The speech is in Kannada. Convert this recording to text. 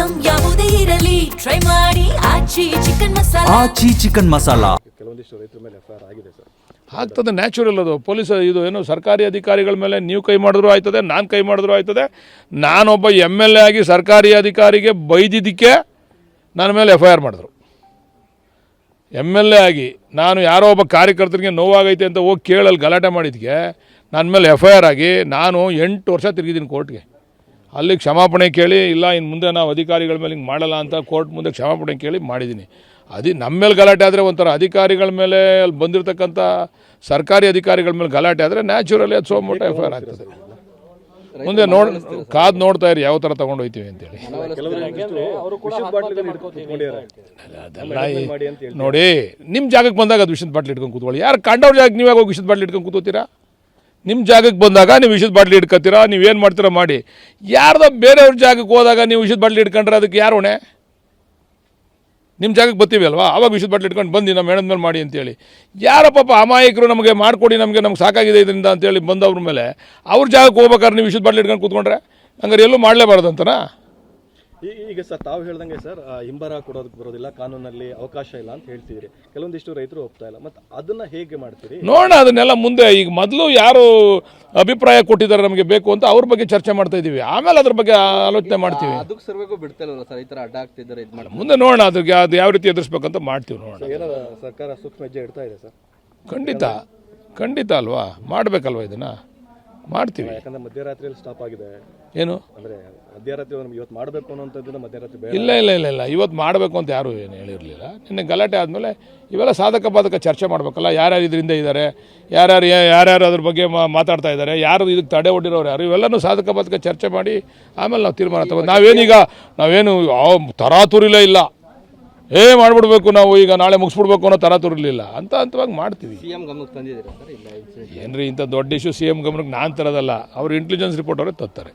ಐಟಂ ಯಾವುದೇ ಇರಲಿ ಟ್ರೈ ಮಾಡಿ ಆಚಿ ಚಿಕನ್ ಮಸಾಲಾ. ಆಚಿ ಚಿಕನ್ ಮಸಾಲಾ. ಕೆಲವೊಂದಿಷ್ಟು ರೈತರ ಮೇಲೆ ಎಫ್ಐಆರ್ ಆಗಿದೆ ಸರ್. ಆಗ್ತದೆ, ನ್ಯಾಚುರಲ್ ಅದು. ಪೊಲೀಸ್ ಇದು ಏನು ಸರ್ಕಾರಿ ಅಧಿಕಾರಿಗಳ ಮೇಲೆ ನೀವು ಕೈ ಮಾಡಿದ್ರು ಆಯ್ತದೆ, ನಾನು ಕೈ ಮಾಡಿದ್ರು ಆಯ್ತದೆ. ನಾನೊಬ್ಬ MLA ಆಗಿ ಸರ್ಕಾರಿ ಅಧಿಕಾರಿಗೆ ಬೈದಿದ್ದಕ್ಕೆ ನನ್ನ ಮೇಲೆ FIR ಮಾಡಿದ್ರು. MLA ಆಗಿ ನಾನು ಯಾರೋ ಒಬ್ಬ ಕಾರ್ಯಕರ್ತರಿಗೆ ನೋವಾಗೈತೆ ಅಂತ ಹೋಗಿ ಕೇಳಲ್ಲಿ ಗಲಾಟೆ ಮಾಡಿದ್ದಕ್ಕೆ ನನ್ನ ಮೇಲೆ FIR ಆಗಿ ನಾನು 8 ವರ್ಷ ತಿರುಗಿದ್ದೀನಿ ಕೋರ್ಟ್ಗೆ. ಅಲ್ಲಿ ಕ್ಷಮಾಪಣೆ ಕೇಳಿ, ಇಲ್ಲ ಇನ್ನು ಮುಂದೆ ನಾವು ಅಧಿಕಾರಿಗಳ ಮೇಲೆ ಹಿಂಗೆ ಮಾಡಲ್ಲ ಅಂತ ಕೋರ್ಟ್ ಮುಂದೆ ಕ್ಷಮಾಪಣೆ ಕೇಳಿ ಮಾಡಿದ್ದೀನಿ. ನಮ್ಮ ಮೇಲೆ ಗಲಾಟೆ ಆದರೆ ಒಂಥರ, ಅಧಿಕಾರಿಗಳ ಮೇಲೆ ಅಲ್ಲಿ ಬಂದಿರತಕ್ಕಂಥ ಸರ್ಕಾರಿ ಅಧಿಕಾರಿಗಳ ಮೇಲೆ ಗಲಾಟೆ ಆದರೆ ನ್ಯಾಚುರಲಿ ಅದು ಸೋಮೋಟ FIR ಆಗ್ತದೆ. ಮುಂದೆ ಕಾದು ನೋಡ್ತಾ ಇರಿ ಯಾವ ಥರ ತೊಗೊಂಡು ಹೋಗ್ತೀವಿ ಅಂತೇಳಿ. ಅದೆಲ್ಲ ನೋಡಿ, ನಿಮ್ಮ ಜಾಗಕ್ಕೆ ಬಂದಾಗ ಅದು ವಿಷದ ಬಾಟ್ಲಿ ಇಟ್ಕೊಂಡು ಕೂತ್ಕೊಳ್ಳಿ. ಯಾರು ಕಂಡವ್ರ ಜಾಗಕ್ಕೆ ನೀವಾಗ ಹೋಗಿ ವಿಷದ ಬಾಟ್ಲಿ ಇಟ್ಕೊಂಡು ಕೂತ್ಕೋತೀರಾ? ನಿಮ್ಮ ಜಾಗಕ್ಕೆ ಬಂದಾಗ ನೀವು ವಿಷದ ಬಾಟ್ಲಿ ಇಟ್ಕೊತೀರಾ, ನೀವೇನು ಮಾಡ್ತೀರಾ ಮಾಡಿ. ಯಾರ್ದೋ ಬೇರೆಯವ್ರ ಜಾಗಕ್ಕೆ ಹೋದಾಗ ನೀವು ವಿಷದ ಬಾಟ್ಲಿ ಇಟ್ಕೊಂಡ್ರೆ ಅದಕ್ಕೆ ಯಾರು ಹೊಣೆ? ನಿಮ್ಮ ಜಾಗಕ್ಕೆ ಬರ್ತೀವಿ ಅಲ್ವಾ, ಆವಾಗ ವಿಷದ ಬಾಟ್ಲಿ ಇಟ್ಕೊಂಡು ಬಂದು ನಮ್ಮ ಮೇಣದ ಮೇಲೆ ಮಾಡಿ ಅಂತೇಳಿ. ಯಾರೋ ಪಾಪ ಅಮಾಯಕರು ನಮಗೆ ಮಾಡಿಕೊಡಿ, ನಮಗೆ ಸಾಕಾಗಿದೆ ಇದರಿಂದ ಅಂತೇಳಿ ಬಂದವ್ರ ಮೇಲೆ ಅವ್ರ ಜಾಗಕ್ಕೆ ಹೋಗ್ಬೇಕಾದ್ರೆ ನೀವು ವಿಷದ ಬಾಟ್ಲಿ ಇಟ್ಕೊಂಡು ಕೂತ್ಕೊಂಡ್ರೆ ಹಂಗಾರೆ ಎಲ್ಲೂ ಮಾಡಲೇಬಾರ್ದು ಅಂತನಾ? ಈಗ ಸರ್ ತಾವು ಹೇಳ್ದಂಗೆ ಸರ್, ಹಿಂಬರ ಕೊಡೋದಕ್ಕೆ ಬರೋದಿಲ್ಲ, ಕಾನೂನಲ್ಲಿ ಅವಕಾಶ ಇಲ್ಲ ಅಂತ ಹೇಳ್ತಿದ್ದೀರಿ. ಕೆಲವೊಂದಿಷ್ಟು ರೈತರು ಒಪ್ತಾ ಇಲ್ಲ. ಮತ್ತು ಅದನ್ನ ಹೇಗೆ ಮಾಡ್ತೀರಿ? ನೋಡೋಣ, ಅದನ್ನೆಲ್ಲ ಮುಂದೆ. ಈಗ ಮೊದಲು ಯಾರು ಅಭಿಪ್ರಾಯ ಕೊಟ್ಟಿದ್ದಾರೆ ನಮಗೆ ಬೇಕು ಅಂತ ಅವ್ರ ಬಗ್ಗೆ ಚರ್ಚೆ ಮಾಡ್ತಾ ಇದ್ದೀವಿ, ಆಮೇಲೆ ಅದ್ರ ಬಗ್ಗೆ ಆಲೋಚನೆ ಮಾಡ್ತೀವಿ. ಅದಕ್ಕೆ ಸರ್ವೆಗೂ ಬಿಡ್ತಿಲ್ಲ ಸರ್, ಈ ಥರ ಅಡ್ಡ ಆಗ್ತಿದ್ದಾರೆ. ಇದು ಮಾಡಿ ಮುಂದೆ ನೋಡೋಣ, ಅದಕ್ಕೆ ಅದು ಯಾವ ರೀತಿ ಎದುರಿಸ್ಬೇಕಂತ ಮಾಡ್ತೀವಿ. ನೋಡೋಣ. ಏನಾರ ಸರ್ಕಾರ ಸೂಕ್ಷ್ಮ ಹೆಜ್ಜೆ ಇಡ್ತಾ ಇದೆ ಸರ್? ಖಂಡಿತ ಅಲ್ವಾ, ಮಾಡಬೇಕಲ್ವ, ಇದನ್ನು ಮಾಡ್ತೀವಿ. ಯಾಕಂದ್ರೆ ಮಧ್ಯರಾತ್ರಿಯಲ್ಲಿ ಸ್ಟಾಪ್ ಆಗಿದೆ. ಏನು ಅಂದರೆ ಮಧ್ಯರಾತ್ರಿ ಇವತ್ತು ಮಾಡಬೇಕು ಅನ್ನೋಂಥದ್ದನ್ನ ಮಧ್ಯರಾತ್ರಿ ಬೇಡ. ಇಲ್ಲ, ಇವತ್ತು ಮಾಡಬೇಕು ಅಂತ ಯಾರು ಏನು ಹೇಳಿರಲಿಲ್ಲ. ನಿನ್ನೆ ಗಲಾಟೆ ಆದಮೇಲೆ ಇವೆಲ್ಲ ಸಾಧಕ ಬಾಧಕ ಚರ್ಚೆ ಮಾಡಬೇಕಲ್ಲ. ಯಾರ್ಯಾರು ಇದರಿಂದ ಇದ್ದಾರೆ, ಯಾರ್ಯಾರು ಅದ್ರ ಬಗ್ಗೆ ಮಾತಾಡ್ತಾ ಇದ್ದಾರೆ, ಯಾರು ಇದಕ್ಕೆ ತಡೆ ಒಡ್ಡಿರೋರು ಯಾರು, ಇವೆಲ್ಲನೂ ಸಾಧಕ ಬಾಧಕ ಚರ್ಚೆ ಮಾಡಿ ಆಮೇಲೆ ನಾವು ತೀರ್ಮಾನ ತಗೋದು. ನಾವೇನು ತರಾತುರಿಲೇ ಇಲ್ಲ, ಮಾಡಿಬಿಡ್ಬೇಕು ನಾವು ಈಗ ನಾಳೆ ಮುಗಿಸ್ಬಿಡ್ಬೇಕು ಅನ್ನೋ ತರಾತುರಿಲಿಲ್ಲ, ಹಂತವಾಗಿ ಮಾಡ್ತೀವಿ. CM ಗಮನಕ್ಕೆ ತಂದಿದ್ದೀರಾ ಸರ್? ಇಲ್ಲ ಏನ್ರಿ ಇಂಥ ದೊಡ್ಡ ಇಶ್ಯೂ CM ಗಮನಕ್ಕೆ ನಾನು ತರೋದಲ್ಲ, ಅವ್ರು ಇಂಟೆಲಿಜೆನ್ಸ್ ರಿಪೋರ್ಟ್ ಅವರೇ ತರ್ತಾರೆ.